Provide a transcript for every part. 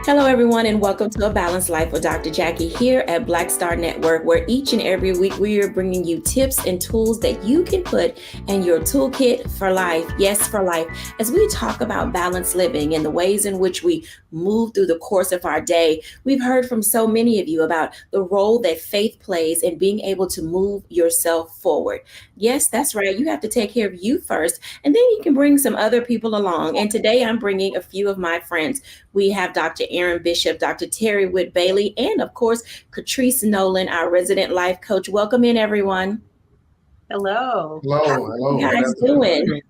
Hello, everyone, and welcome to A Balanced Life with Dr. Jacquie here at Black Star Network, where each and every week we are bringing you tips and tools that you can put in your toolkit for life. Yes, for life. As we talk about balanced living and the ways in which we move through the course of our day, we've heard from so many of you about the role that faith plays in being able to move yourself forward. Yes, that's right. You have to take care of you first, and then you can bring some other people along. And today I'm bringing a few of my friends. We have Dr. Aaron Bishop, Dr. Terry Witt Bailey, and of course, Catrice Nolan, our resident life coach. Welcome in, everyone. Hello. How Hello, are you hello. guys doing?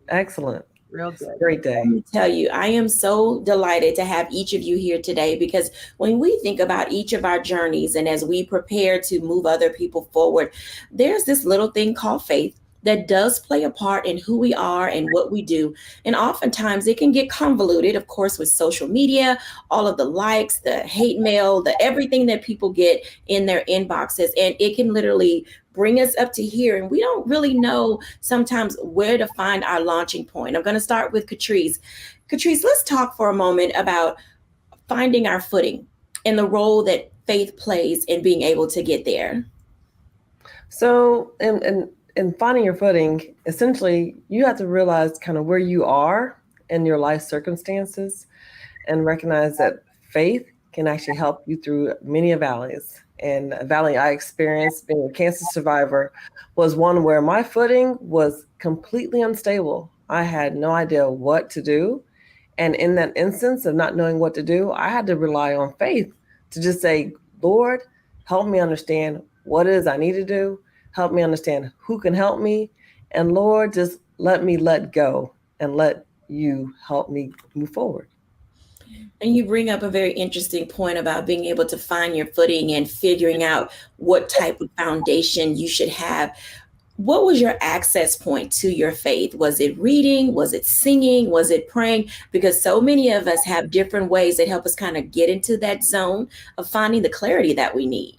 Excellent. Real good. Great Let day. me tell you, I am so delighted to have each of you here today because when we think about each of our journeys and as we prepare to move other people forward, there's this little thing called faith that does play a part in who we are and what we do. And oftentimes it can get convoluted, of course, with social media, all of the likes, the hate mail, the everything that people get in their inboxes. And it can literally bring us up to here. And we don't really know sometimes where to find our launching point. I'm going to start with Catrice. Catrice, let's talk for a moment about finding our footing and the role that faith plays in being able to get there. So, in finding your footing, essentially, you have to realize kind of where you are in your life circumstances and recognize that faith can actually help you through many valleys. And a valley I experienced being a cancer survivor was one where my footing was completely unstable. I had no idea what to do. And in that instance of not knowing what to do, I had to rely on faith to just say, Lord, help me understand what it is I need to do. Help me understand who can help me. And Lord, just let me let go and let you help me move forward. And you bring up a very interesting point about being able to find your footing and figuring out what type of foundation you should have. What was your access point to your faith? Was it reading? Was it singing? Was it praying? Because so many of us have different ways that help us kind of get into that zone of finding the clarity that we need.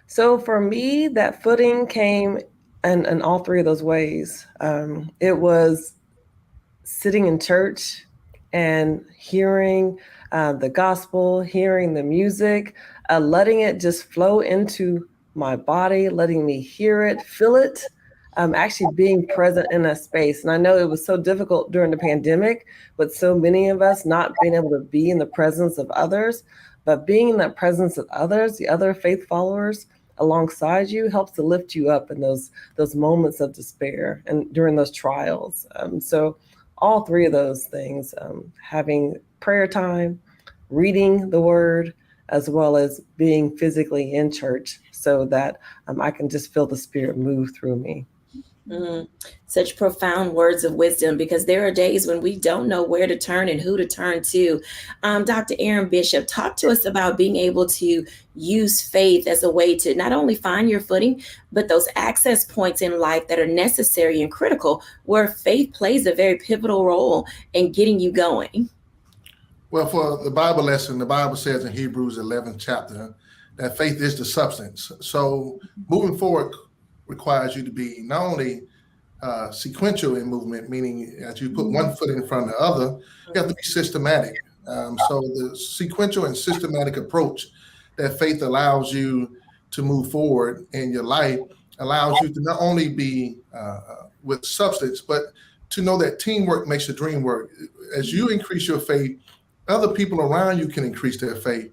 So for me, that footing came in all three of those ways. It was sitting in church and hearing the gospel, hearing the music, letting it just flow into my body, letting me hear it, feel it, actually being present in that space. And I know it was so difficult during the pandemic, with so many of us not being able to be in the presence of others, but being in that presence of others, the other faith followers alongside you helps to lift you up in those moments of despair and during those trials. So all three of those things, having prayer time, reading the word, as well as being physically in church so that I can just feel the spirit move through me. Mm, such profound words of wisdom because there are days when we don't know where to turn and who to turn to. Dr. Aaron Bishop, talk to us about being able to use faith as a way to not only find your footing, but those access points in life that are necessary and critical, where faith plays a very pivotal role in getting you going. Well, for the Bible lesson, the Bible says in Hebrews 11th chapter that faith is the substance. So moving forward requires you to be not only sequential in movement, meaning as you put one foot in front of the other, you have to be systematic. So the sequential and systematic approach that faith allows you to move forward in your life allows you to not only be with substance, but to know that teamwork makes the dream work. As you increase your faith, other people around you can increase their faith.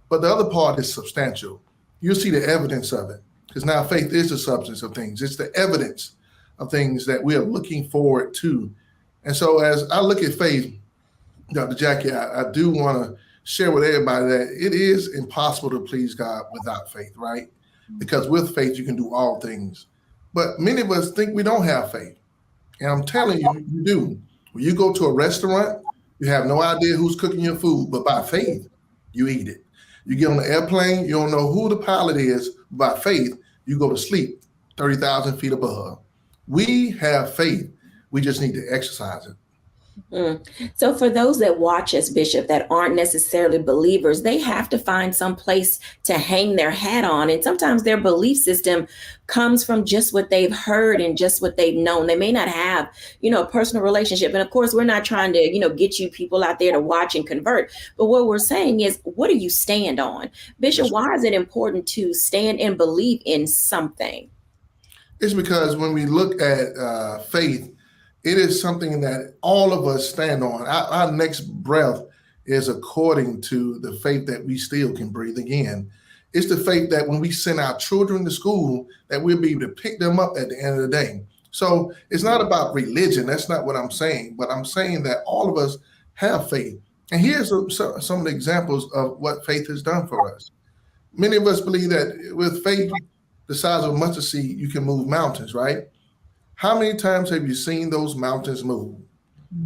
But the other part is substantial. You'll see the evidence of it because now faith is the substance of things. It's the evidence of things that we are looking forward to. And so as I look at faith, Dr. Jacquie, I do want to share with everybody that it is impossible to please God without faith, right? Because with faith, you can do all things. But many of us think we don't have faith. And I'm telling you, you do. When you go to a restaurant, you have no idea who's cooking your food, but by faith, you eat it. You get on the airplane, you don't know who the pilot is. By faith, you go to sleep 30,000 feet above. We have faith. We just need to exercise it. So for those that watch us, Bishop, that aren't necessarily believers, they have to find some place to hang their hat on. And sometimes their belief system comes from just what they've heard and just what they've known. They may not have, a personal relationship. And of course, we're not trying to, get you people out there to watch and convert. But what we're saying is, what do you stand on? Bishop, why is it important to stand and believe in something? It's because when we look at faith, it is something that all of us stand on. Our next breath is according to the faith that we still can breathe again. It's the faith that when we send our children to school, that we'll be able to pick them up at the end of the day. So it's not about religion. That's not what I'm saying. But I'm saying that all of us have faith. And here's some of the examples of what faith has done for us. Many of us believe that with faith the size of a mustard seed, you can move mountains, right? How many times have you seen those mountains move?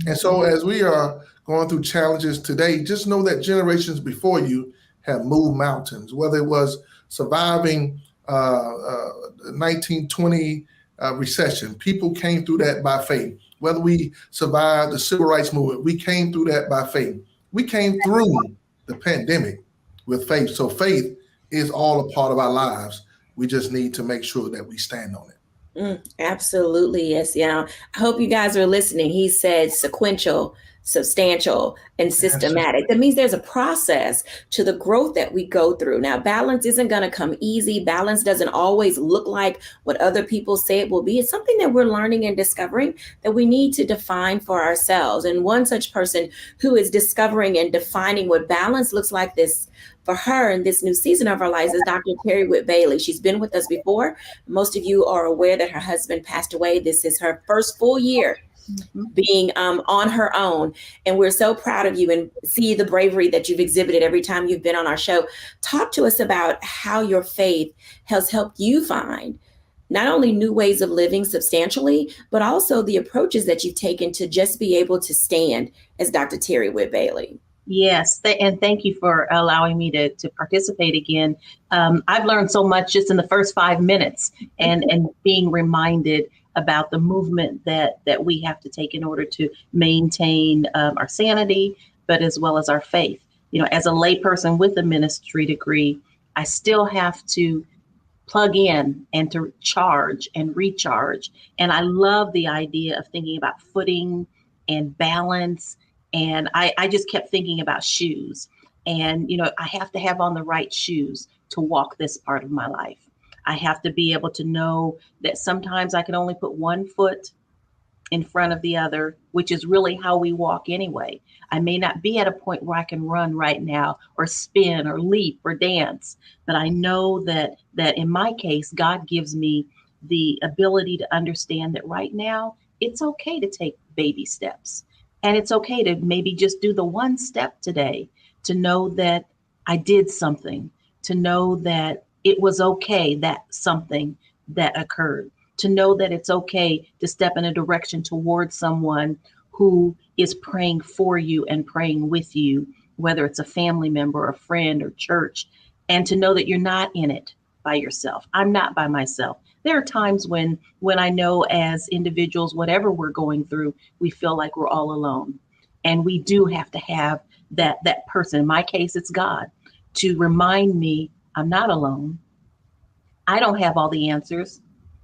And so as we are going through challenges today, just know that generations before you have moved mountains, whether it was surviving 1920 recession. People came through that by faith. Whether we survived the civil rights movement, we came through that by faith. We came through the pandemic with faith. So faith is all a part of our lives. We just need to make sure that we stand on it. Absolutely. Yes. Yeah. I hope you guys are listening. He said sequential, substantial, and systematic. That means there's a process to the growth that we go through. Now, balance isn't going to come easy. Balance doesn't always look like what other people say it will be. It's something that we're learning and discovering that we need to define for ourselves. And one such person who is discovering and defining what balance looks like this for her in this new season of her lives is Dr. Terry Whit Bailey. She's been with us before. Most of you are aware that her husband passed away. This is her first full year being on her own. And we're so proud of you and see the bravery that you've exhibited every time you've been on our show. Talk to us about how your faith has helped you find not only new ways of living substantially, but also the approaches that you've taken to just be able to stand as Dr. Terry Whit Bailey. Yes, and thank you for allowing me to participate again. I've learned so much just in the first 5 minutes and being reminded about the movement that we have to take in order to maintain our sanity, but as well as our faith. As a layperson with a ministry degree, I still have to plug in and to charge and recharge. And I love the idea of thinking about footing and balance. And I just kept thinking about shoes. And, I have to have on the right shoes to walk this part of my life. I have to be able to know that sometimes I can only put one foot in front of the other, which is really how we walk anyway. I may not be at a point where I can run right now or spin or leap or dance, but I know that in my case, God gives me the ability to understand that right now it's okay to take baby steps. And it's okay to maybe just do the one step today, to know that I did something, to know that it was okay, that something that occurred, to know that it's okay to step in a direction towards someone who is praying for you and praying with you, whether it's a family member, a friend, or church, and to know that you're not in it by yourself. I'm not by myself. There are times when I know as individuals, whatever we're going through, we feel like we're all alone. And we do have to have that person, in my case, it's God, to remind me I'm not alone. I don't have all the answers.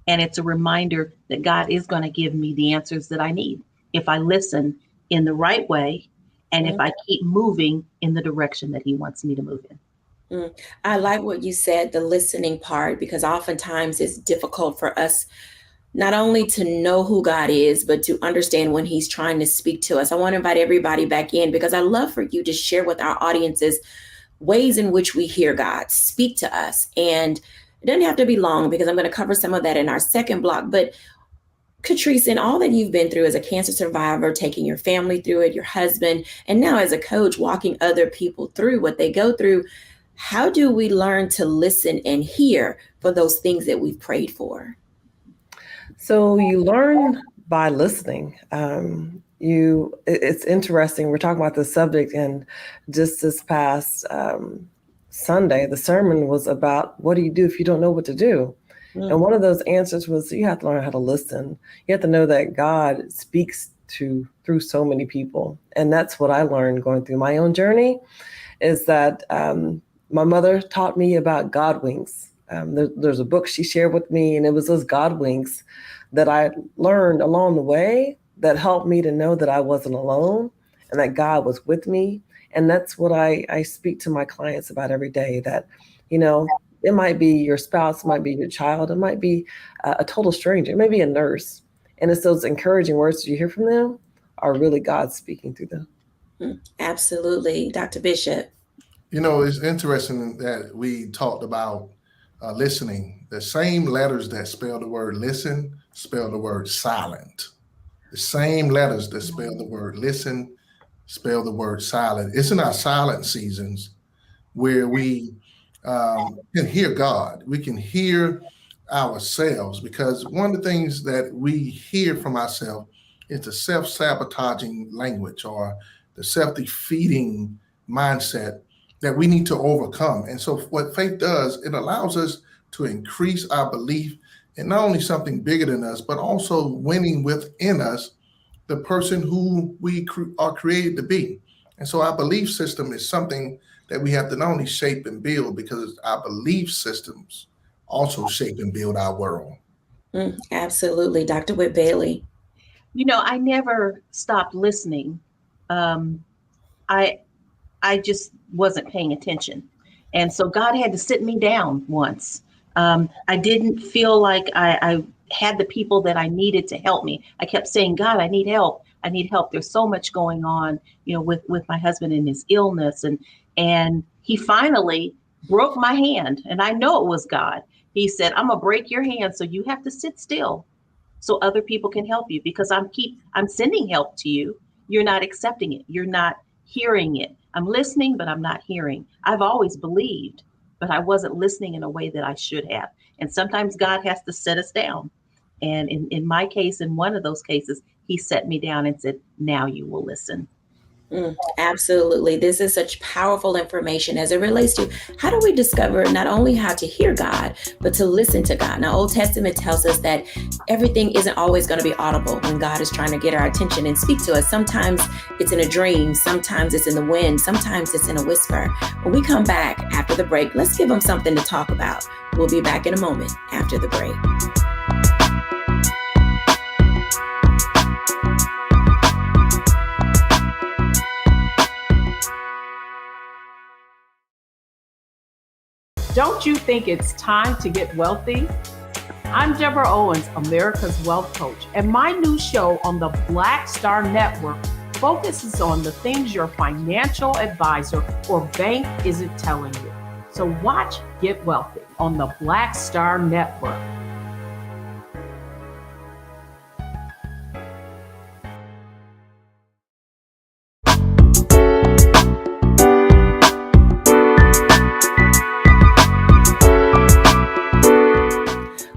And it's a reminder that God is going to give me the answers that I need if I listen in the right way and if I keep moving in the direction that he wants me to move in. I like what you said, the listening part, because oftentimes it's difficult for us not only to know who God is, but to understand when he's trying to speak to us. I want to invite everybody back in because I love for you to share with our audiences ways in which we hear God speak to us. And it doesn't have to be long because I'm going to cover some of that in our second block. But Catrice, in all that you've been through as a cancer survivor, taking your family through it, your husband, and now as a coach, walking other people through what they go through, how do we learn to listen and hear for those things that we've prayed for? So you learn by listening. It's interesting. We're talking about this subject, and just this past Sunday, the sermon was about what do you do if you don't know what to do? And one of those answers was you have to learn how to listen. You have to know that God speaks through so many people. And that's what I learned going through my own journey, is that my mother taught me about God winks. There's a book she shared with me, and it was those God winks that I learned along the way that helped me to know that I wasn't alone and that God was with me. And that's what I speak to my clients about every day, that, it might be your spouse, it might be your child, it might be a total stranger, it may be a nurse. And it's those encouraging words that you hear from them are really God speaking through them. Absolutely. Dr. Bishop. It's interesting that we talked about listening. The same letters that spell the word listen spell the word silent. The same letters that spell the word listen spell the word silent. It's in our silent seasons where we can hear God. We can hear ourselves, because one of the things that we hear from ourselves is the self-sabotaging language, or the self-defeating mindset that we need to overcome. And so what faith does, it allows us to increase our belief in not only something bigger than us, but also winning within us the person who we are created to be. And so our belief system is something that we have to not only shape and build, because our belief systems also shape and build our world. Absolutely. Dr. Whit Bailey. I never stopped listening. I just wasn't paying attention. And so God had to sit me down once. I didn't feel like I had the people that I needed to help me. I kept saying, God, I need help. I need help. There's so much going on, with my husband and his illness. And he finally broke my hand. And I know it was God. He said, I'm going to break your hand, so you have to sit still so other people can help you, because I'm sending help to you. You're not accepting it. You're not hearing it. I'm listening, but I'm not hearing. I've always believed, but I wasn't listening in a way that I should have. And sometimes God has to set us down. And in my case, in one of those cases, he set me down and said, now you will listen. Absolutely. This is such powerful information as it relates to how do we discover not only how to hear God, but to listen to God. Now, Old Testament tells us that everything isn't always going to be audible when God is trying to get our attention and speak to us. Sometimes it's in a dream. Sometimes it's in the wind. Sometimes it's in a whisper. When we come back after the break, let's give them something to talk about. We'll be back in a moment after the break. Don't you think it's time to get wealthy? I'm Deborah Owens, America's Wealth Coach, and my new show on the Black Star Network focuses on the things your financial advisor or bank isn't telling you. So watch Get Wealthy on the Black Star Network.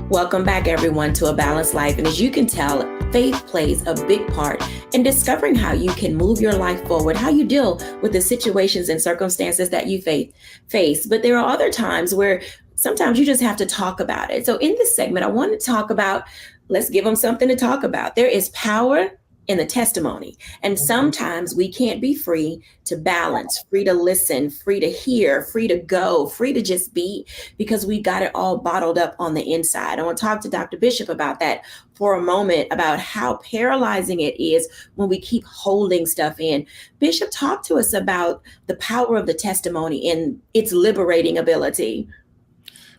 Welcome back, everyone, to A Balanced Life. And as you can tell, faith plays a big part in discovering how you can move your life forward, how you deal with the situations and circumstances that you face. But there are other times where sometimes you just have to talk about it. So in this segment, I want to talk about, let's give them something to talk about. There is power in the testimony. And sometimes we can't be free to balance, free to listen, free to hear, free to go, free to just be, because we got it all bottled up on the inside. I want to talk to Dr. Bishop about that for a moment, about how paralyzing it is when we keep holding stuff in. Bishop, talk to us about the power of the testimony and its liberating ability.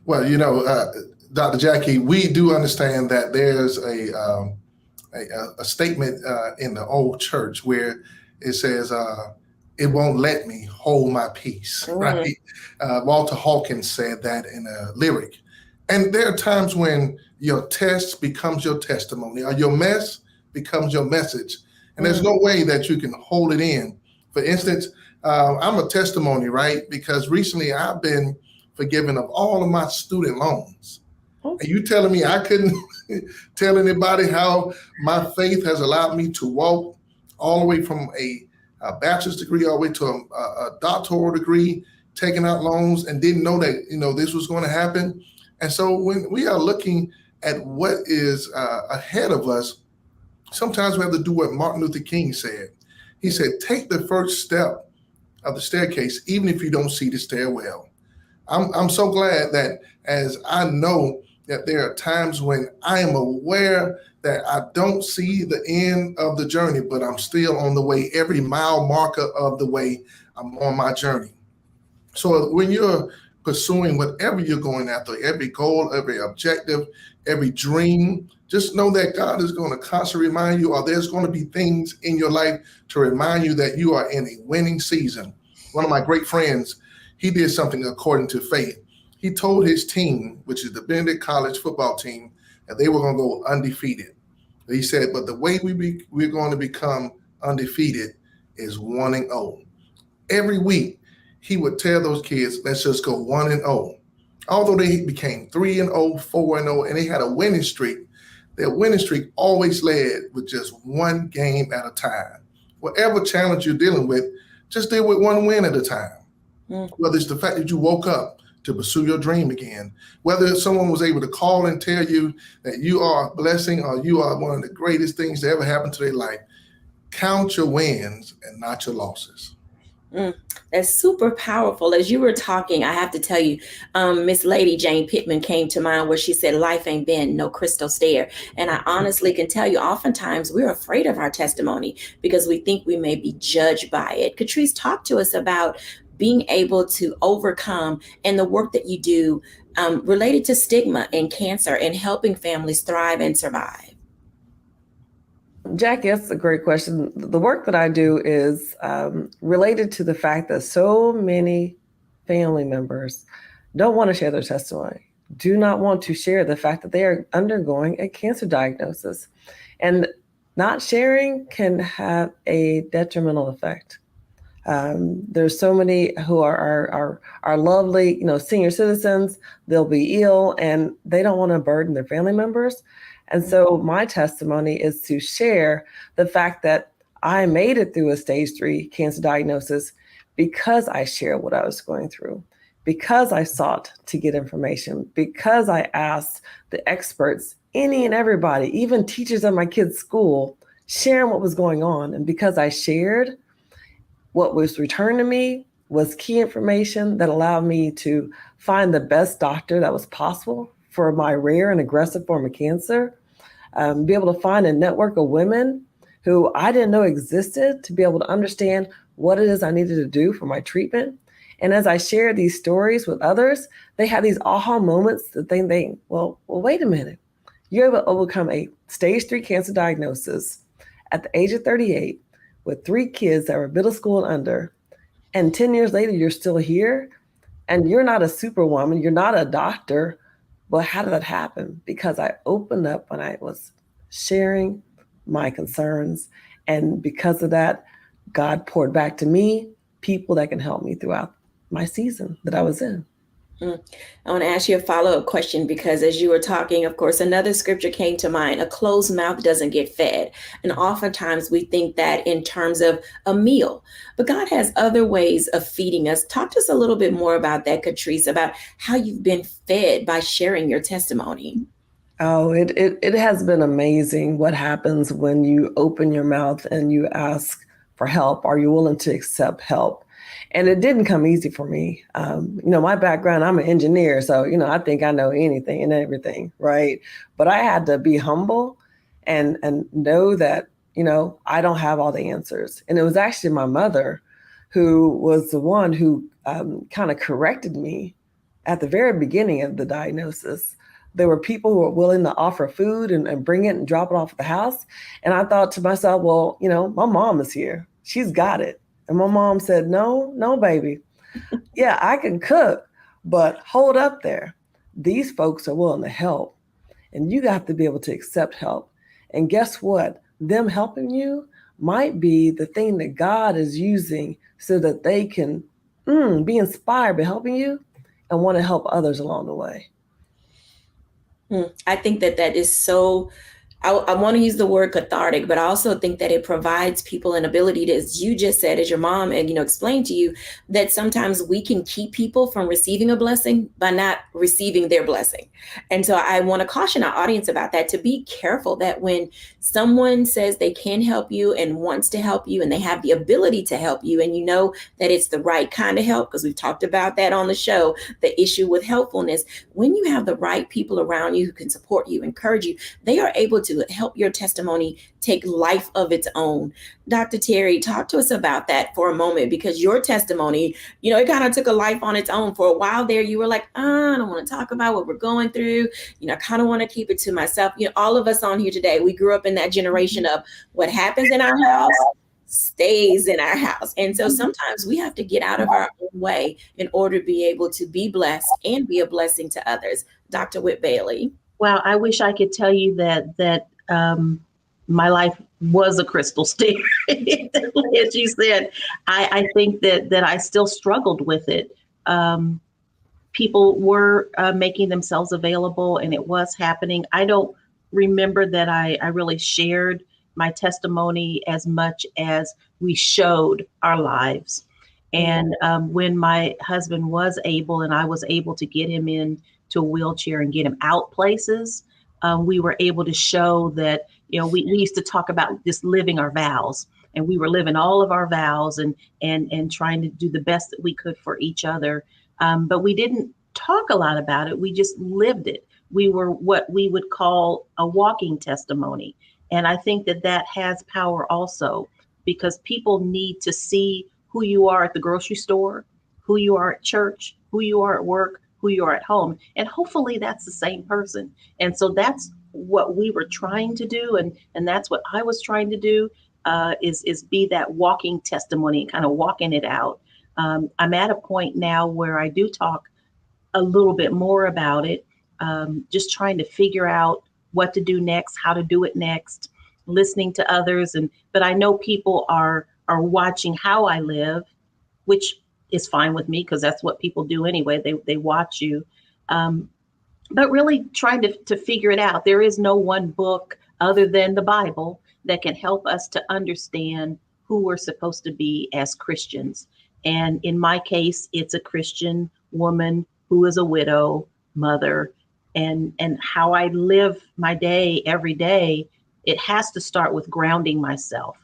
Well, Dr. Jacquie, we do understand that there's a statement in the old church where it says, it won't let me hold my peace, right? Walter Hawkins said that in a lyric. And there are times when your test becomes your testimony, or your mess becomes your message. And there's no way that you can hold it in. For instance, I'm a testimony, right? Because recently I've been forgiven of all of my student loans. Are you telling me I couldn't tell anybody how my faith has allowed me to walk all the way from a bachelor's degree all the way to a doctoral degree, taking out loans, and didn't know that this was going to happen? And so when we are looking at what is ahead of us, Sometimes we have to do what Martin Luther King said. He said, take the first step of the staircase, even if you don't see the stairwell. I'm so glad that as I know that there are times when I am aware that I don't see the end of the journey, but I'm still on the way. Every mile marker of the way, I'm on my journey. So when you're pursuing whatever you're going after, every goal, every objective, every dream, just know that God is going to constantly remind you, or there's going to be things in your life to remind you that you are in a winning season. One of my great friends, he did something according to faith. He told his team, which is the Benedict College football team, that they were going to go undefeated. He said, but the way we're going to become undefeated is 1-0. Every week, he would tell those kids, let's just go 1-0. Although they became 3-0, 4-0, and they had a winning streak, their winning streak always led with just one game at a time. Whatever challenge you're dealing with, just deal with one win at a time. Whether it's the fact that you woke up to pursue your dream again, whether someone was able to call and tell you that you are a blessing or you are one of the greatest things that ever happened to their life, count your wins and not your losses. That's super powerful. As you were talking, I have to tell you, Miss Lady Jane Pittman came to mind where she said, life ain't been no crystal stair. And I honestly can tell you, oftentimes we're afraid of our testimony because we think we may be judged by it. Catrice, talk to us about being able to overcome and the work that you do related to stigma and cancer and helping families thrive and survive. Jackie, that's a great question. The work that I do is related to the fact that so many family members don't want to share their testimony, do not want to share the fact that they are undergoing a cancer diagnosis. And not sharing can have a detrimental effect. There's so many who are lovely, senior citizens. They'll be ill and they don't want to burden their family members. And so my testimony is to share the fact that I made it through a stage 3 cancer diagnosis because I shared what I was going through, because I sought to get information, because I asked the experts, any and everybody, even teachers at my kids' school, sharing what was going on. And because I shared, what was returned to me was key information that allowed me to find the best doctor that was possible for my rare and aggressive form of cancer, be able to find a network of women who I didn't know existed to be able to understand what it is I needed to do for my treatment. And as I share these stories with others, they have these aha moments that they think, well, wait a minute. You're able to overcome a stage 3 cancer diagnosis at the age of 38 with 3 kids that were middle school and under. And 10 years later, you're still here and you're not a superwoman. You're not a doctor. Well, how did that happen? Because I opened up when I was sharing my concerns. And because of that, God poured back to me people that can help me throughout my season that I was in. I want to ask you a follow-up question because as you were talking, of course, another scripture came to mind. A closed mouth doesn't get fed. And oftentimes we think that in terms of a meal, but God has other ways of feeding us. Talk to us a little bit more about that, Catrice, about how you've been fed by sharing your testimony. Oh, it has been amazing what happens when you open your mouth and you ask for help. Are you willing to accept help? And it didn't come easy for me. My background, I'm an engineer. So, I think I know anything and everything, right? But I had to be humble and know that, I don't have all the answers. And it was actually my mother who was the one who kind of corrected me at the very beginning of the diagnosis. There were people who were willing to offer food and bring it and drop it off at the house. And I thought to myself, well, my mom is here. She's got it. And my mom said, no, baby. Yeah, I can cook, but hold up there. These folks are willing to help. And you have to be able to accept help. And guess what? Them helping you might be the thing that God is using so that they can be inspired by helping you and want to help others along the way. I think that is so I want to use the word cathartic, but I also think that it provides people an ability to, as you just said, as your mom and explained to you, that sometimes we can keep people from receiving a blessing by not receiving their blessing. And so I want to caution our audience about that, to be careful that when someone says they can help you and wants to help you and they have the ability to help you, and that it's the right kind of help, because we've talked about that on the show, the issue with helpfulness. When you have the right people around you who can support you, encourage you, they are able to help your testimony take life of its own. Dr. Terry, talk to us about that for a moment, because your testimony, it kind of took a life on its own. For a while there, you were like, I don't want to talk about what we're going through. I kind of want to keep it to myself. All of us on here today, we grew up in that generation of what happens in our house stays in our house. And so sometimes we have to get out of our own way in order to be able to be blessed and be a blessing to others. Dr. Whit Bailey. Wow, I wish I could tell you that my life was a crystal stair. As you said, I think that I still struggled with it. People were making themselves available, and it was happening. I don't remember that I really shared my testimony as much as we showed our lives. And when my husband was able, and I was able to get him into a wheelchair and get him out places, we were able to show that, we used to talk about just living our vows, and we were living all of our vows and trying to do the best that we could for each other. But we didn't talk a lot about it. We just lived it. We were what we would call a walking testimony. And I think that has power also, because people need to see who you are at the grocery store, who you are at church, who you are at work, who you are at home. And hopefully that's the same person. And so that's what we were trying to do. And that's what I was trying to do, is be that walking testimony, kind of walking it out. I'm at a point now where I do talk a little bit more about it, just trying to figure out what to do next, how to do it next, listening to others. But I know people are watching how I live, which is fine with me, because that's what people do anyway. They watch you. But really trying to figure it out. There is no one book other than the Bible that can help us to understand who we're supposed to be as Christians. And in my case, it's a Christian woman who is a widow, mother, and how I live my day every day. It has to start with grounding myself.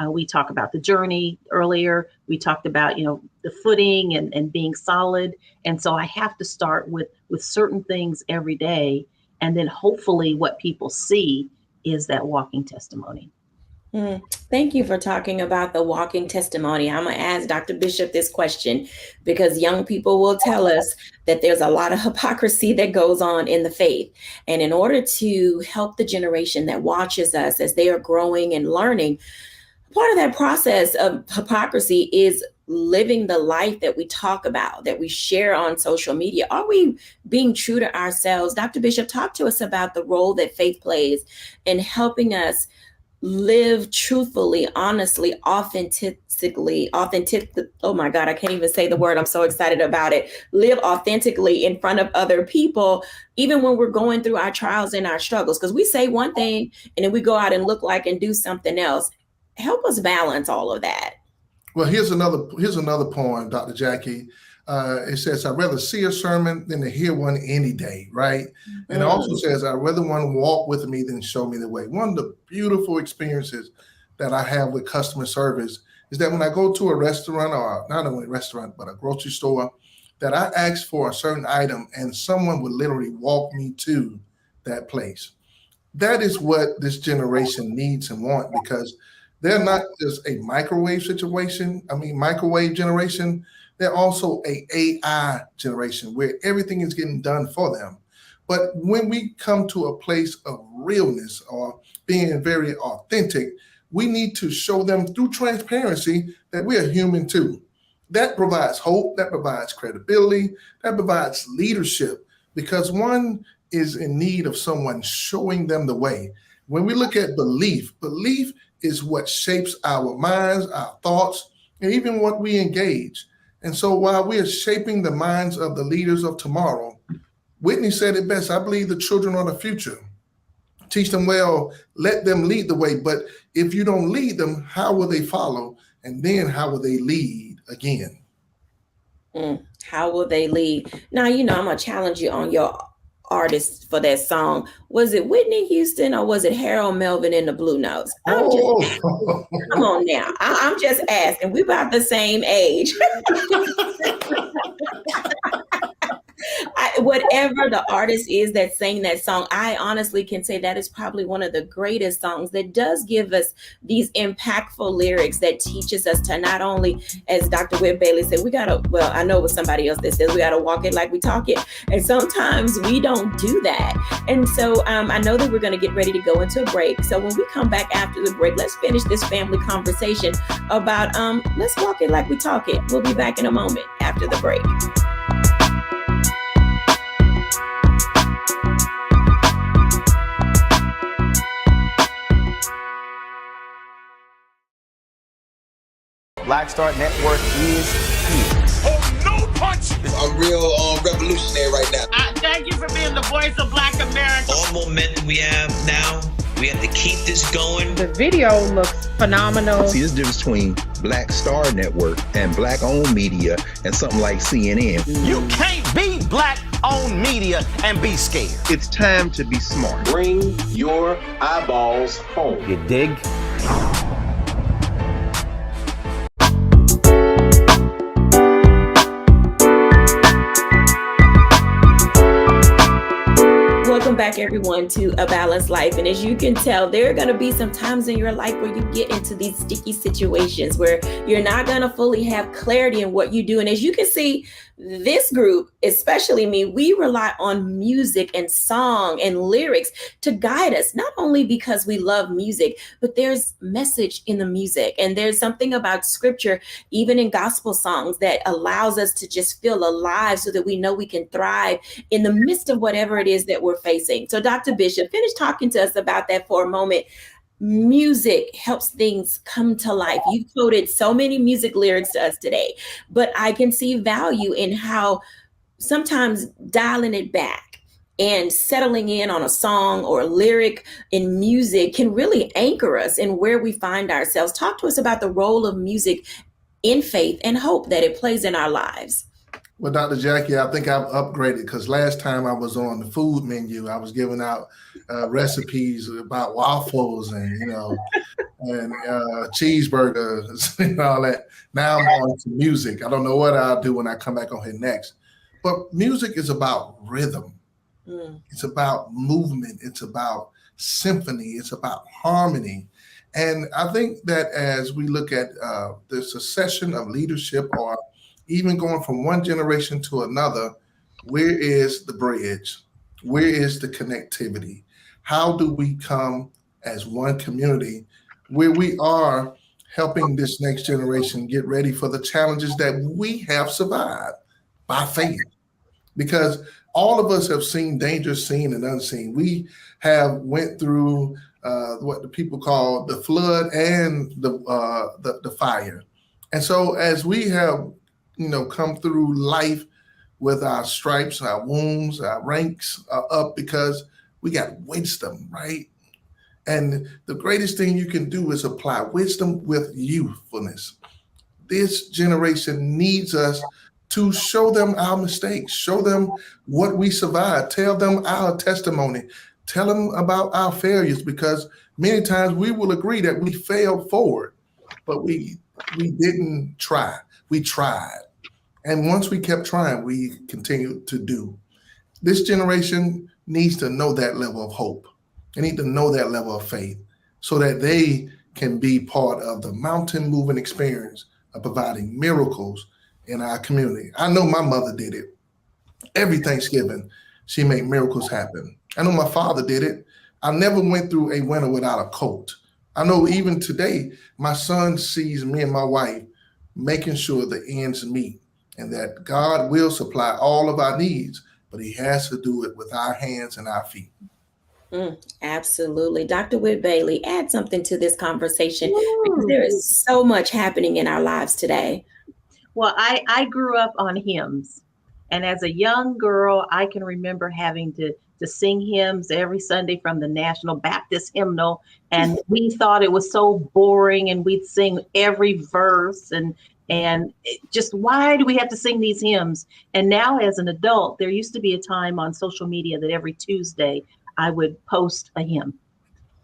We talked about the journey earlier. We talked about, the footing and being solid. And so I have to start with certain things every day. And then hopefully what people see is that walking testimony. Thank you for talking about the walking testimony. I'm going to ask Dr. Bishop this question, because young people will tell us that there's a lot of hypocrisy that goes on in the faith. And in order to help the generation that watches us as they are growing and learning, part of that process of hypocrisy is living the life that we talk about, that we share on social media. Are we being true to ourselves? Dr. Bishop, talk to us about the role that faith plays in helping us live truthfully, honestly, authentically. Oh my God, I can't even say the word. I'm so excited about it. Live authentically in front of other people, even when we're going through our trials and our struggles, because we say one thing and then we go out and look like and do something else. Help us balance all of that. Well, here's another poem, Dr. Jacquie. It says, I'd rather see a sermon than to hear one any day, right? And it also says, I'd rather one walk with me than show me the way. One of the beautiful experiences that I have with customer service is that when I go to a restaurant, or not only a restaurant, but a grocery store, that I ask for a certain item and someone would literally walk me to that place. That is what this generation needs and want, because they're not just a microwave generation. They're also a AI generation where everything is getting done for them. But when we come to a place of realness or being very authentic, we need to show them through transparency that we are human too. That provides hope, that provides credibility, that provides leadership, because one is in need of someone showing them the way. When we look at belief is what shapes our minds, our thoughts, and even what we engage. And so while we are shaping the minds of the leaders of tomorrow, Whitney said it best, I believe the children are the future. Teach them well, let them lead the way. But if you don't lead them, how will they follow? And then how will they lead again? How will they lead? Now, I'm going to challenge you on your artist for that song. Was it Whitney Houston or was it Harold Melvin in the Blue Notes? Come on now. I'm just asking. We're about the same age. Whatever the artist is that sang that song, I honestly can say that is probably one of the greatest songs that does give us these impactful lyrics that teaches us to not only, as Dr. Whit Bailey said, I know it was somebody else that says we got to walk it like we talk it. And sometimes we don't do that. And so I know that we're going to get ready to go into a break. So when we come back after the break, let's finish this family conversation about let's walk it like we talk it. We'll be back in a moment after the break. Black Star Network is here. Oh, no punch! I'm real revolutionary right now. Thank you for being the voice of Black America. All momentum we have now, we have to keep this going. The video looks phenomenal. See, there's a difference between Black Star Network and Black-owned media and something like CNN. You can't be Black-owned media and be scared. It's time to be smart. Bring your eyeballs home. You dig? Welcome back, everyone, to A Balanced Life. And as you can tell, there are going to be some times in your life where you get into these sticky situations where you're not going to fully have clarity in what you do. And as you can see, this group, especially me, we rely on music and song and lyrics to guide us, not only because we love music, but there's message in the music. And there's something about scripture, even in gospel songs, that allows us to just feel alive so that we know we can thrive in the midst of whatever it is that we're facing. So Dr. Bishop, finish talking to us about that for a moment. Music helps things come to life. You've quoted so many music lyrics to us today, but I can see value in how sometimes dialing it back and settling in on a song or a lyric in music can really anchor us in where we find ourselves. Talk to us about the role of music in faith and hope that it plays in our lives. Well, Dr. Jacquie, I think I've upgraded because last time I was on the food menu, I was giving out recipes about waffles and cheeseburgers and all that. Now I'm on to music. I don't know what I'll do when I come back on here next. But music is about rhythm. It's about movement. It's about symphony. It's about harmony. And I think that as we look at the succession of leadership or even going from one generation to another, where is the bridge? Where is the connectivity? How do we come as one community where we are helping this next generation get ready for the challenges that we have survived by faith? Because all of us have seen danger seen and unseen. We have went through what the people call the flood and the fire. And so as we have come through life with our stripes, our wounds, our ranks are up because we got wisdom, right? And the greatest thing you can do is apply wisdom with youthfulness. This generation needs us to show them our mistakes, show them what we survived, tell them our testimony, tell them about our failures, because many times we will agree that we failed forward, but we didn't try. We tried. And once we kept trying, we continued to do. This generation needs to know that level of hope. They need to know that level of faith so that they can be part of the mountain moving experience of providing miracles in our community. I know my mother did it. Every Thanksgiving, she made miracles happen. I know my father did it. I never went through a winter without a coat. I know even today, my son sees me and my wife making sure the ends meet and that God will supply all of our needs, but he has to do it with our hands and our feet. Absolutely. Dr. Whit Bailey, add something to this conversation because there is so much happening in our lives today. Well, I grew up on hymns. And as a young girl, I can remember having to to sing hymns every Sunday from the National Baptist Hymnal. And we thought it was so boring, and we'd sing every verse and just, why do we have to sing these hymns? And now as an adult, there used to be a time on social media that every Tuesday I would post a hymn.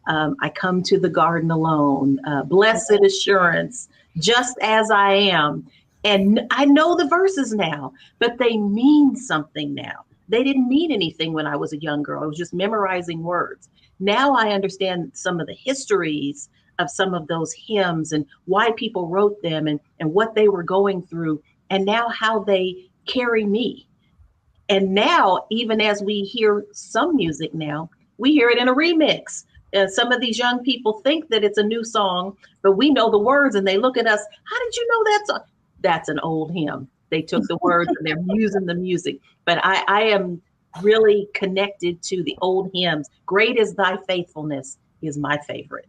I come to the garden alone, blessed assurance, just as I am. And I know the verses now, but they mean something now. They didn't mean anything when I was a young girl. I was just memorizing words. Now I understand some of the histories of some of those hymns and why people wrote them and what they were going through, and now how they carry me. And now, even as we hear some music now, we hear it in a remix. Some of these young people think that it's a new song, but we know the words and they look at us, how did you know that song? That's an old hymn. They took the words and they're using the music. But I am really connected to the old hymns. Great is thy faithfulness is my favorite.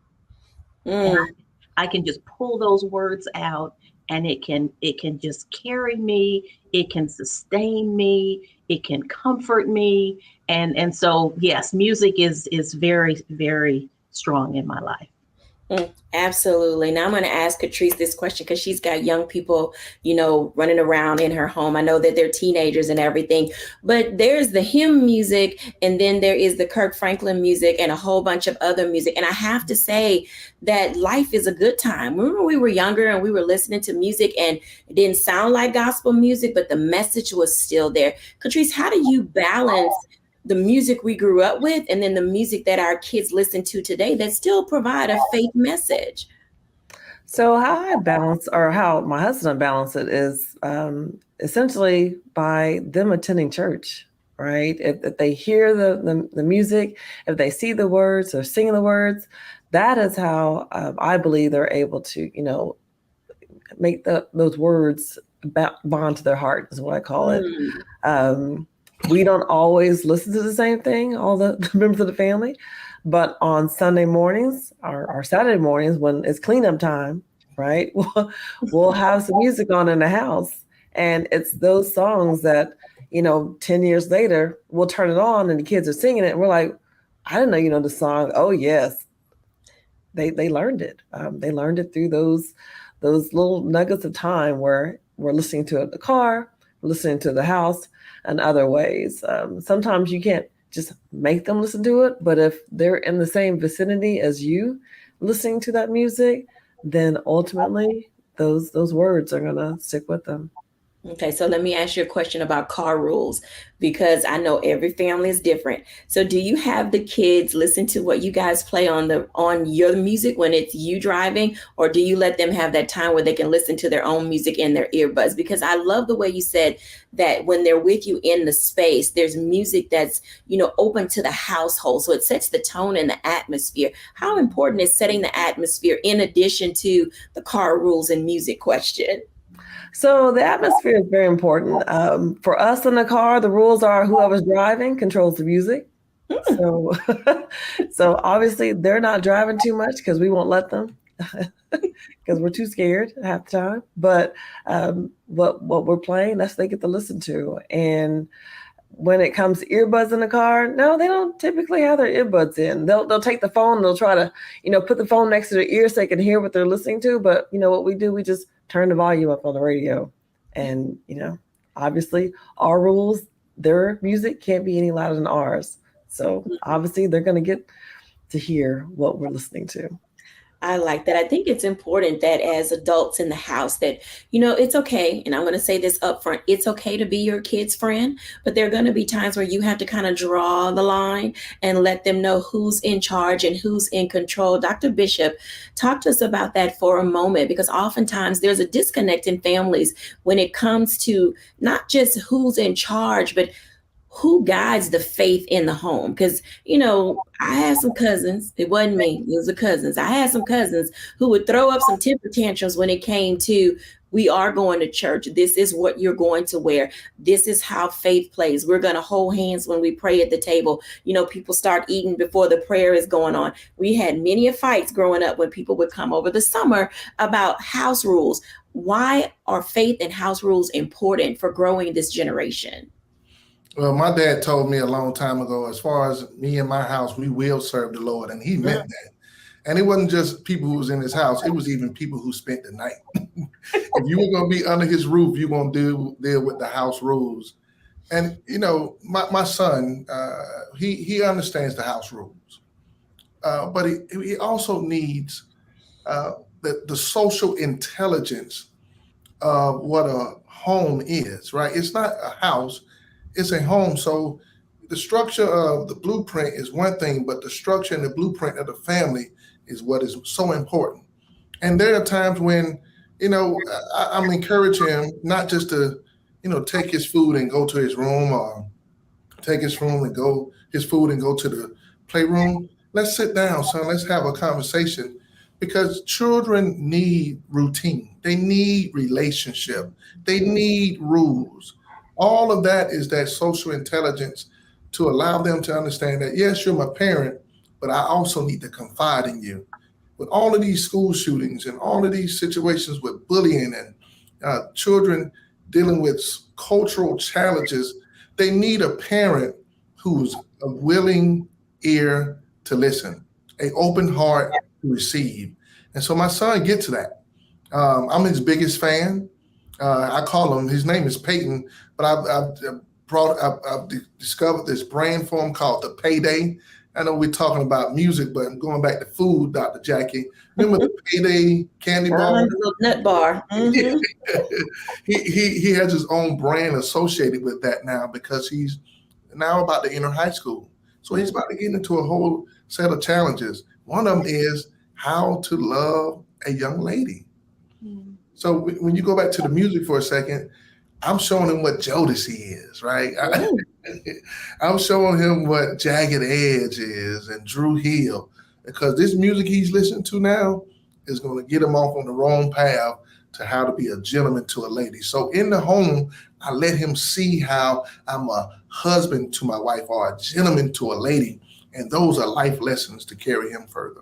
And I can just pull those words out, and it can just carry me. It can sustain me. It can comfort me. And so, yes, music is very, very strong in my life. Absolutely. Now I'm going to ask Catrice this question because she's got young people, running around in her home. I know that they're teenagers and everything, but there's the hymn music, and then there is the Kirk Franklin music and a whole bunch of other music. And I have to say that life is a good time. Remember, we were younger and we were listening to music and it didn't sound like gospel music, but the message was still there. Catrice, how do you balance the music we grew up with and then the music that our kids listen to today that still provide a faith message? So how I balance, or how my husband balance it, is essentially by them attending church, right? If they hear the music, if they see the words or sing the words, that is how I believe they're able to, make those words bond to their heart, is what I call it. We don't always listen to the same thing, all the members of the family, but on Sunday mornings or Saturday mornings when it's cleanup time, right, we'll have some music on in the house. And it's those songs that, 10 years later, we'll turn it on and the kids are singing it. And we're like, I didn't know you know the song. Oh, yes. They learned it. They learned it through those little nuggets of time where we're listening to it in the car, listening to the house, and other ways. Sometimes you can't just make them listen to it, but if they're in the same vicinity as you listening to that music, then ultimately those words are going to stick with them. Okay, so let me ask you a question about car rules, because I know every family is different. So do you have the kids listen to what you guys play on your music when it's you driving, or do you let them have that time where they can listen to their own music in their earbuds? Because I love the way you said that when they're with you in the space, there's music that's, open to the household. So it sets the tone and the atmosphere. How important is setting the atmosphere in addition to the car rules and music question? So the atmosphere is very important. For us in the car, the rules are whoever's driving controls the music. So, so obviously they're not driving too much because we won't let them because we're too scared half the time. But what we're playing, that's what they get to listen to. And when it comes to earbuds in the car, no, they don't typically have their earbuds in. They'll take the phone and they'll try to, put the phone next to their ear so they can hear what they're listening to. But what we do, we just turn the volume up on the radio. And, obviously our rules, their music can't be any louder than ours. So obviously they're going to get to hear what we're listening to. I like that. I think it's important that as adults in the house that, it's okay. And I'm going to say this up front. It's okay to be your kid's friend, but there are going to be times where you have to kind of draw the line and let them know who's in charge and who's in control. Dr. Bishop, talk to us about that for a moment, because oftentimes there's a disconnect in families when it comes to not just who's in charge, but who guides the faith in the home. Because, I had some cousins. It wasn't me. It was the cousins. I had some cousins who would throw up some temper tantrums when it came to, we are going to church. This is what you're going to wear. This is how faith plays. We're going to hold hands when we pray at the table. People start eating before the prayer is going on. We had many fights growing up when people would come over the summer about house rules. Why are faith and house rules important for growing this generation? Well, my dad told me a long time ago, as far as me and my house, we will serve the Lord. And he meant that. And it wasn't just people who was in his house. It was even people who spent the night. If you were going to be under his roof, you're going to deal with the house rules. And, you know, my son, he understands the house rules. But he also needs the social intelligence of what a home is, right? It's not a house, it's a home. So the structure of the blueprint is one thing, but the structure and the blueprint of the family is what is so important. And there are times when, you know, I'm encouraging him not just to, you know, take his food and go to his room, or take his food and go to the playroom. Let's sit down, son. Let's have a conversation, because children need routine. They need relationship. They need rules. All of that is that social intelligence to allow them to understand that, yes, you're my parent, but I also need to confide in you. With all of these school shootings and all of these situations with bullying and children dealing with cultural challenges, they need a parent who's a willing ear to listen, an open heart to receive. And so my son gets that. I'm his biggest fan. I call him, his name is Peyton, but I've discovered this brand for him called the Payday. I know we're talking about music, but I'm going back to food, Dr. Jacquie. Remember the Payday candy bar? Little nut bar. Mm-hmm. He has his own brand associated with that now, because he's now about to enter high school. So he's about to get into a whole set of challenges. One of them is how to love a young lady. Mm. So when you go back to the music for a second, I'm showing him what Jodeci is, right? I'm showing him what Jagged Edge is and Drew Hill, because this music he's listening to now is going to get him off on the wrong path to how to be a gentleman to a lady. So in the home, I let him see how I'm a husband to my wife or a gentleman to a lady. And those are life lessons to carry him further.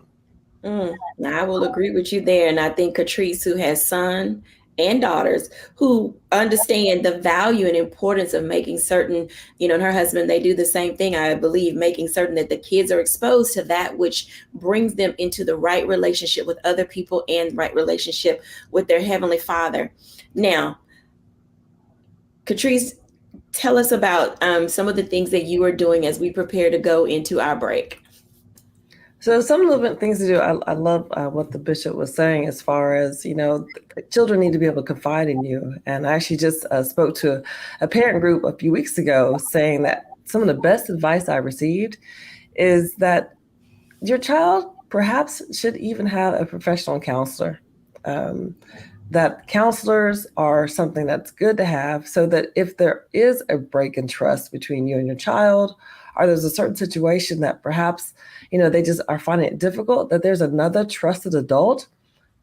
I will agree with you there. And I think Catrice, who has son and daughters who understand the value and importance of making certain, you know, and her husband, they do the same thing, I believe, making certain that the kids are exposed to that which brings them into the right relationship with other people and right relationship with their Heavenly Father. Now, Catrice, tell us about some of the things that you are doing as we prepare to go into our break. So some of the things to do, I love what the bishop was saying as far as, you know, children need to be able to confide in you. And I actually just spoke to a parent group a few weeks ago saying that some of the best advice I received is that your child perhaps should even have a professional counselor. That counselors are something that's good to have, so that if there is a break in trust between you and your child, or there's a certain situation that perhaps, you know, they just are finding it difficult, that there's another trusted adult,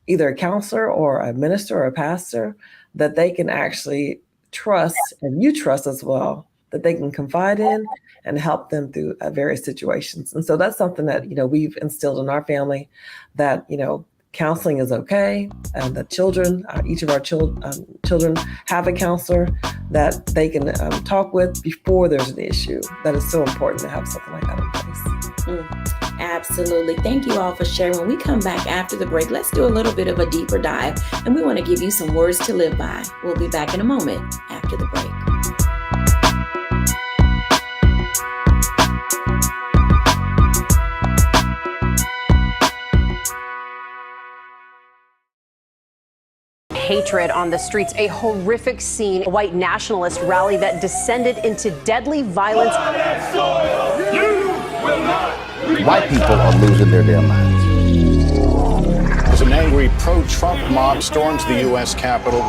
either a counselor or a minister or a pastor, that they can actually trust, and you trust as well, that they can confide in and help them through various situations. And so that's something that, you know, we've instilled in our family, that, you know, counseling is okay, and the children, each of our children have a counselor that they can talk with before there's an issue. That is so important to have something like that in place. Absolutely. Thank you all for sharing. When we come back after the break, let's do a little bit of a deeper dive, and we want to give you some words to live by. We'll be back in a moment after the break. Hatred on the streets, a horrific scene, a white nationalist rally that descended into deadly violence. White people are losing their damn minds. As an angry pro-Trump mob storms the U.S. Capitol,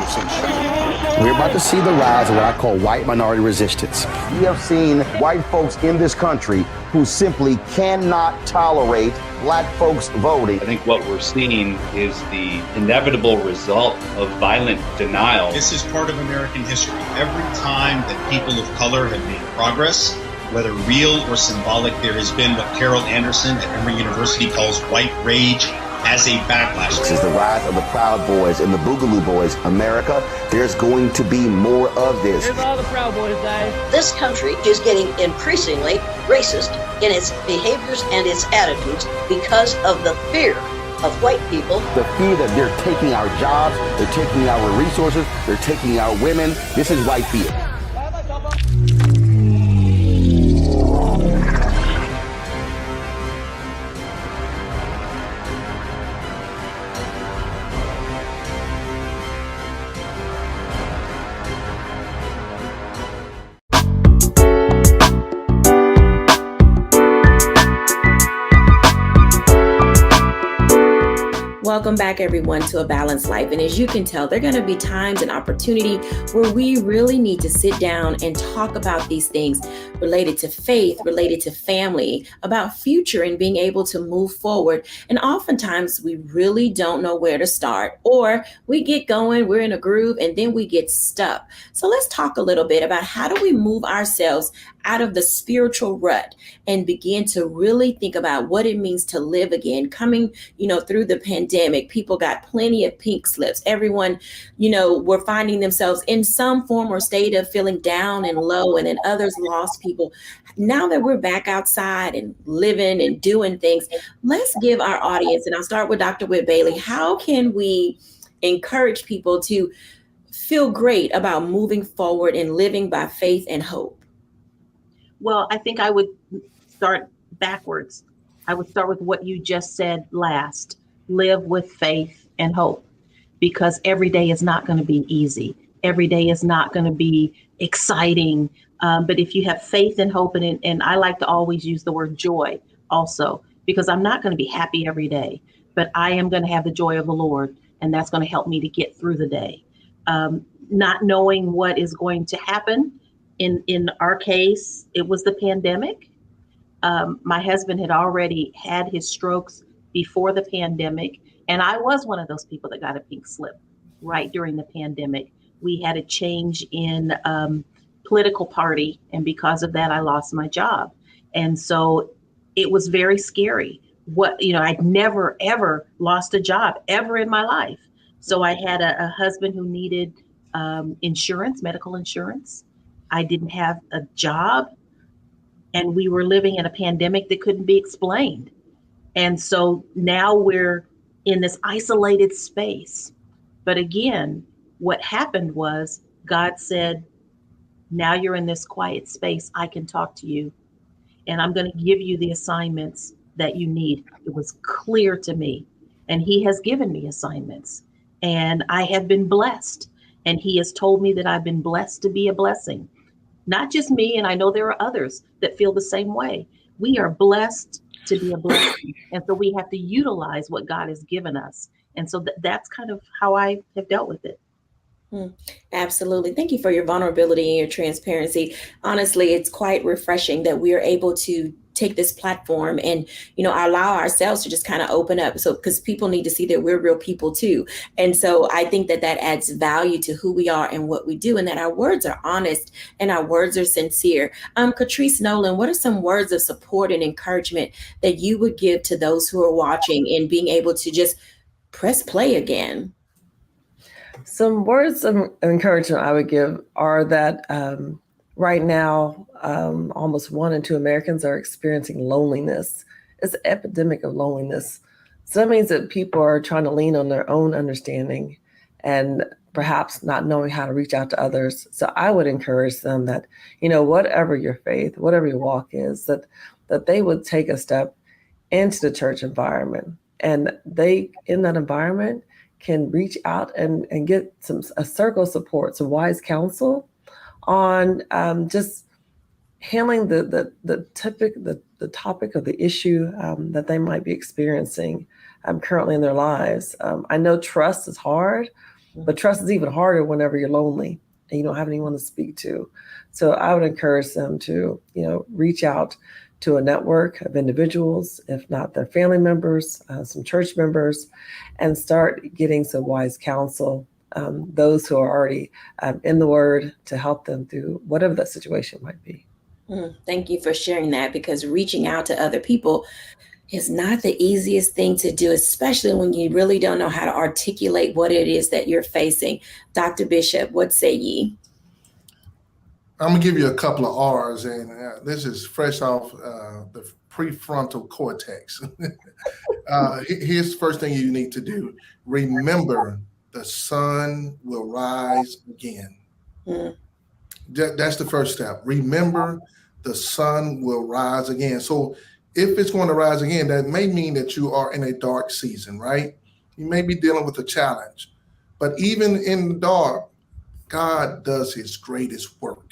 we're about to see the rise of what I call white minority resistance. We have seen white folks in this country who simply cannot tolerate black folks voting. I think what we're seeing is the inevitable result of violent denial. This is part of American history. Every time that people of color have made progress, whether real or symbolic, there has been what Carol Anderson at Emory University calls white rage. as a backlash. This is the rise of the Proud Boys and the Boogaloo Boys. America, there's going to be more of this. Here's all the Proud Boys, guys. This country is getting increasingly racist in its behaviors and its attitudes because of the fear of white people. The fear that they're taking our jobs, they're taking our resources, they're taking our women. This is white fear. Welcome back, everyone, to A Balanced Life. And as you can tell, there are going to be times and opportunity where we really need to sit down and talk about these things related to faith, related to family, about future and being able to move forward. And oftentimes we really don't know where to start, or we get going, we're in a groove, and then we get stuck. So let's talk a little bit about how do we move ourselves out of the spiritual rut and begin to really think about what it means to live again. Coming, through the pandemic, people got plenty of pink slips. Everyone, were finding themselves in some form or state of feeling down and low, and then others lost people. Now that we're back outside and living and doing things, let's give our audience, and I'll start with Dr. Whit Bailey, how can we encourage people to feel great about moving forward and living by faith and hope? Well, I think I would start backwards. I would start with what you just said last. Live with faith and hope, because every day is not going to be easy. Every day is not going to be exciting. But if you have faith and hope, and I like to always use the word joy also, because I'm not going to be happy every day, but I am going to have the joy of the Lord, and that's going to help me to get through the day. Not knowing what is going to happen. In our case, it was the pandemic. My husband had already had his strokes before the pandemic, and I was one of those people that got a pink slip right during the pandemic. We had a change in political party, and because of that, I lost my job. And so it was very scary. I'd never, ever lost a job ever in my life. So I had a husband who needed insurance, medical insurance. I didn't have a job, and we were living in a pandemic that couldn't be explained. And so now we're in this isolated space. But again, what happened was God said, now you're in this quiet space. I can talk to you, and I'm going to give you the assignments that you need. It was clear to me, and he has given me assignments, and I have been blessed. And he has told me that I've been blessed to be a blessing. Not just me, and I know there are others that feel the same way. We are blessed to be a blessing. And so we have to utilize what God has given us. And so that's kind of how I have dealt with it. Absolutely. Thank you for your vulnerability and your transparency. Honestly, it's quite refreshing that we are able to take this platform and, allow ourselves to just kind of open up. So, because people need to see that we're real people too. And so I think that adds value to who we are and what we do, and that our words are honest and our words are sincere. Catrice Nolan, what are some words of support and encouragement that you would give to those who are watching and being able to just press play again? Some words of encouragement I would give are that right now, almost 1 in 2 Americans are experiencing loneliness. It's an epidemic of loneliness. So that means that people are trying to lean on their own understanding and perhaps not knowing how to reach out to others. So I would encourage them that, whatever your faith, whatever your walk is, that they would take a step into the church environment, and they, in that environment, can reach out and get a circle of support, some wise counsel on just handling the topic of the issue that they might be experiencing currently in their lives. I know trust is hard, but trust is even harder whenever you're lonely and you don't have anyone to speak to. So I would encourage them to, reach out to a network of individuals, if not their family members, some church members, and start getting some wise counsel, those who are already in the Word, to help them through whatever that situation might be. Thank you for sharing that, because reaching out to other people It's not the easiest thing to do, especially when you really don't know how to articulate what it is that you're facing. Dr. Bishop, what say ye? I'm gonna give you a couple of R's, and this is fresh off the prefrontal cortex. Here's the first thing you need to do. Remember, the sun will rise again. That's the first step. Remember, the sun will rise again. So if it's going to rise again, that may mean that you are in a dark season, right? You may be dealing with a challenge. But even in the dark, God does his greatest work.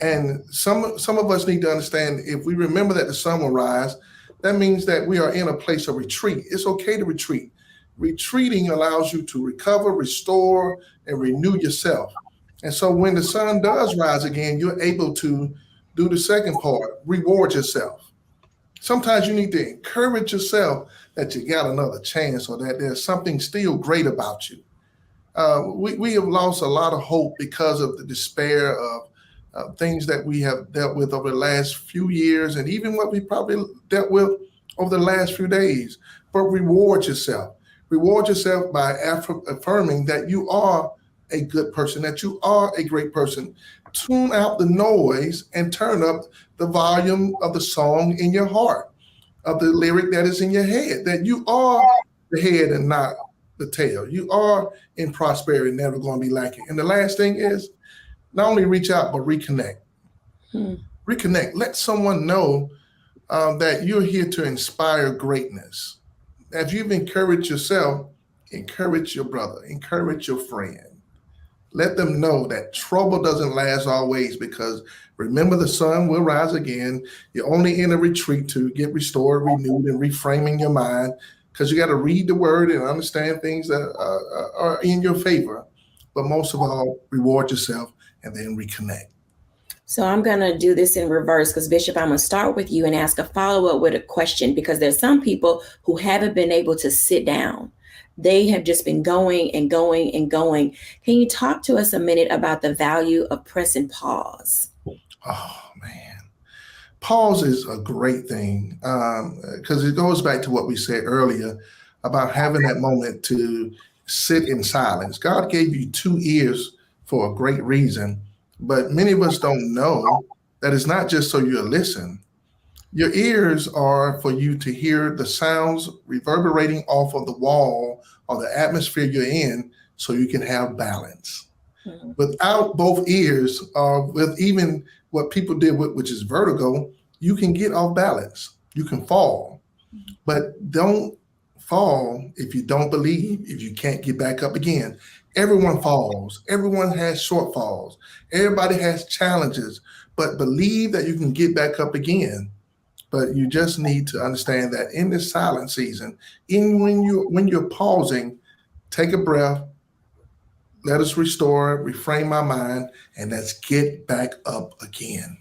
And some of us need to understand, if we remember that the sun will rise, that means that we are in a place of retreat. It's okay to retreat. Retreating allows you to recover, restore, and renew yourself. And so when the sun does rise again, you're able to do the second part, reward yourself. Sometimes you need to encourage yourself that you got another chance, or that there's something still great about you. We have lost a lot of hope because of the despair of things that we have dealt with over the last few years, and even what we probably dealt with over the last few days. But reward yourself. Reward yourself by affirming that you are a good person, that you are a great person. Tune out the noise and turn up the volume of the song in your heart, of the lyric that is in your head, that you are the head and not the tail. You are in prosperity, never going to be lacking. And the last thing is, not only reach out, but reconnect. Reconnect. Let someone know that you're here to inspire greatness. If you've encouraged yourself, encourage your brother, encourage your friend. Let them know that trouble doesn't last always, because remember, the sun will rise again. You're only in a retreat to get restored, renewed, and reframing your mind, because you got to read the word and understand things that are in your favor. But most of all, reward yourself and then reconnect. So I'm going to do this in reverse, because Bishop, I'm going to start with you and ask a follow-up with a question, because there's some people who haven't been able to sit down. They have just been going and going and going. Can you talk to us a minute about the value of pressing pause? Oh, man. Pause is a great thing, because it goes back to what we said earlier about having that moment to sit in silence. God gave you 2 ears for a great reason, but many of us don't know that it's not just so you'll listen. Your ears are for you to hear the sounds reverberating off of the wall or the atmosphere you're in, so you can have balance. Without both ears, with even what people did with, which is vertigo, you can get off balance. You can fall, but don't fall if you don't believe, if you can't get back up again. Everyone falls. Everyone has shortfalls. Everybody has challenges, but believe that you can get back up again. But you just need to understand that in this silent season, even when you're pausing, take a breath, let us restore, reframe my mind, and let's get back up again.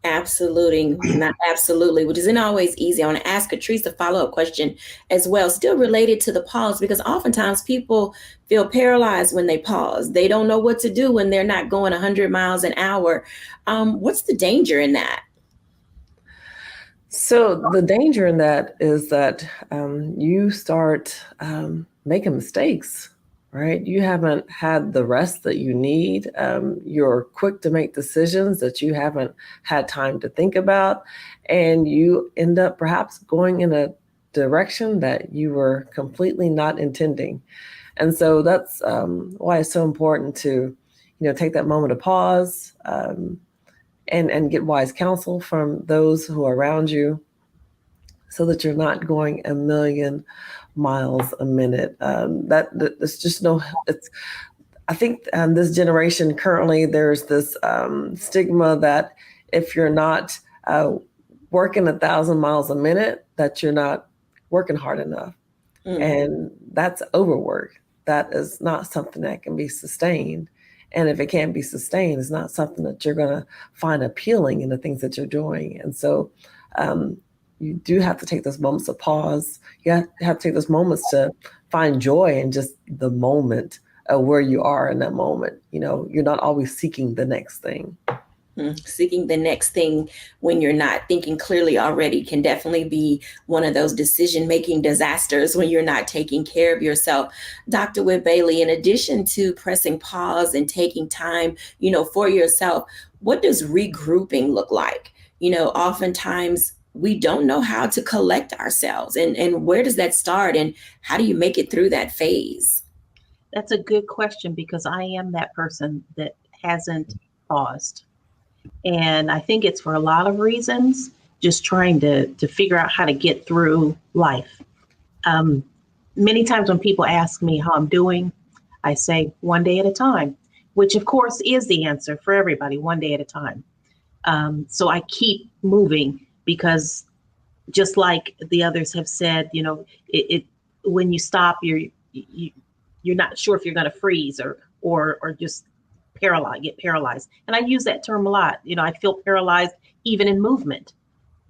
Absolutely, not absolutely, which isn't always easy. I want to ask Catrice a follow-up question as well, still related to the pause, because oftentimes people feel paralyzed when they pause. They don't know what to do when they're not going 100 miles an hour. What's the danger in that? So the danger in that is that you start making mistakes, right? You haven't had the rest that you need. You're quick to make decisions that you haven't had time to think about, and you end up perhaps going in a direction that you were completely not intending. And so that's why it's so important to, take that moment of pause, and get wise counsel from those who are around you, so that you're not going a million miles a minute. There's just no. I think this generation currently, there's this stigma that if you're not working 1,000 miles a minute, that you're not working hard enough, and that's overwork. That is not something that can be sustained. And if it can't be sustained, it's not something that you're going to find appealing in the things that you're doing. And so you do have to take those moments of pause. You have to take those moments to find joy in just the moment of where you are in that moment. You're not always seeking the next thing. Seeking the next thing when you're not thinking clearly already can definitely be one of those decision-making disasters when you're not taking care of yourself. Dr. Whit Bailey, in addition to pressing pause and taking time, for yourself, what does regrouping look like? Oftentimes we don't know how to collect ourselves, and where does that start, and how do you make it through that phase? That's a good question, because I am that person that hasn't paused. And I think it's for a lot of reasons, just trying to figure out how to get through life. Many times when people ask me how I'm doing, I say one day at a time, which of course is the answer for everybody, one day at a time. So I keep moving, because just like the others have said, when you stop, you're not sure if you're going to freeze or just get paralyzed. And I use that term a lot. I feel paralyzed even in movement.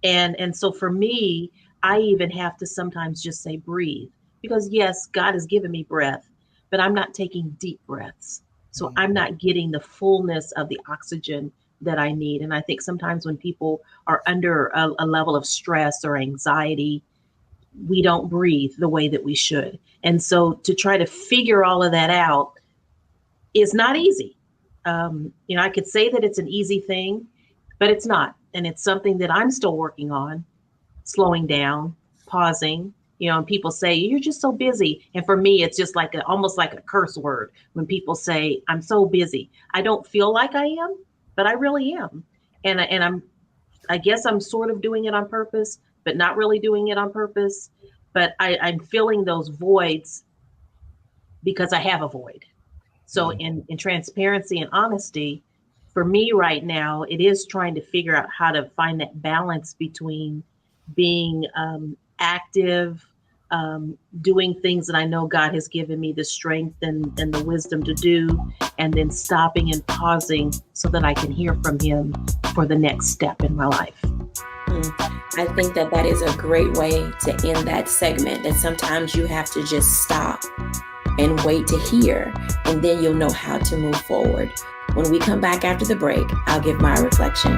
And so for me, I even have to sometimes just say breathe, because yes, God has given me breath, but I'm not taking deep breaths. So I'm not getting the fullness of the oxygen that I need. And I think sometimes when people are under a level of stress or anxiety, we don't breathe the way that we should. And so to try to figure all of that out is not easy. I could say that it's an easy thing, but it's not. And it's something that I'm still working on, slowing down, pausing. And people say, you're just so busy. And for me, it's just almost like a curse word when people say, I'm so busy. I don't feel like I am, but I really am. And I guess I'm sort of doing it on purpose, but not really doing it on purpose. But I'm filling those voids because I have a void. So in transparency and honesty, for me right now, it is trying to figure out how to find that balance between being active, doing things that I know God has given me the strength and the wisdom to do, and then stopping and pausing so that I can hear from Him for the next step in my life. I think that is a great way to end that segment, that sometimes you have to just stop and wait to hear, and then you'll know how to move forward. When we come back after the break, I'll give my reflection.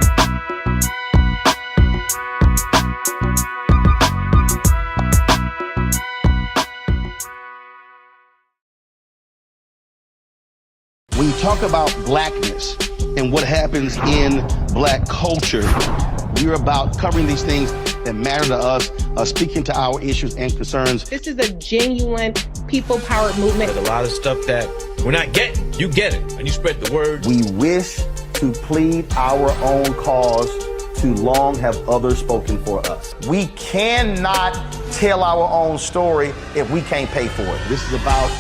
When you talk about blackness and what happens in Black culture, we're about covering these things that matter to us, speaking to our issues and concerns. This is a genuine people-powered movement. There's a lot of stuff that we're not getting. You get it, and you spread the word. We wish to plead our own cause. Too long have others spoken for us. We cannot tell our own story if we can't pay for it. This is about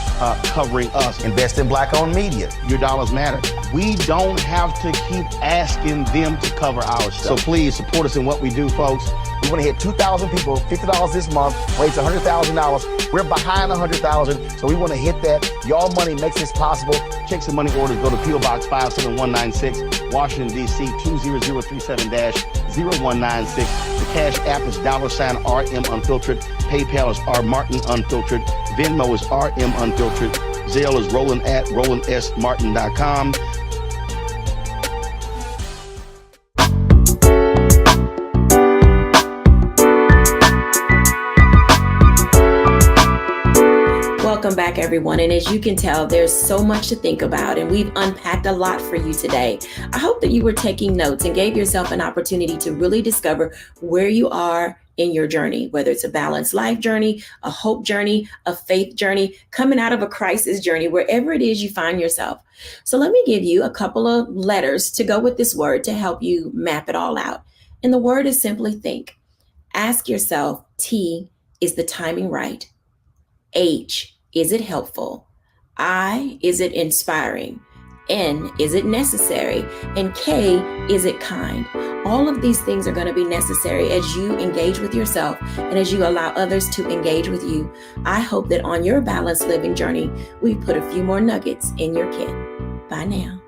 covering us. Invest in Black-owned media. Your dollars matter. We don't have to keep asking them to cover our stuff. So please support us in what we do, folks. We want to hit 2,000 people, $50 this month, raise $100,000. We're behind 100,000, so we want to hit that. Your money makes this possible. Checks and money orders go to P.O. Box 57196, Washington, D.C. 20037-0196. The Cash App is $RM Unfiltered. PayPal is R Martin Unfiltered. Venmo is RM Unfiltered. Zelle is Roland at RolandSMartin.com. Welcome back, everyone. And as you can tell, there's so much to think about, and we've unpacked a lot for you today. I hope that you were taking notes and gave yourself an opportunity to really discover where you are in your journey, whether it's a balanced life journey, a hope journey, a faith journey, coming out of a crisis journey, wherever it is you find yourself. So let me give you a couple of letters to go with this word to help you map it all out. And the word is simply think. Ask yourself, T, is the timing right? H, is it helpful? I, is it inspiring? N, is it necessary? And K, is it kind? All of these things are going to be necessary as you engage with yourself and as you allow others to engage with you. I hope that on your balanced living journey, we've put a few more nuggets in your kit. Bye now.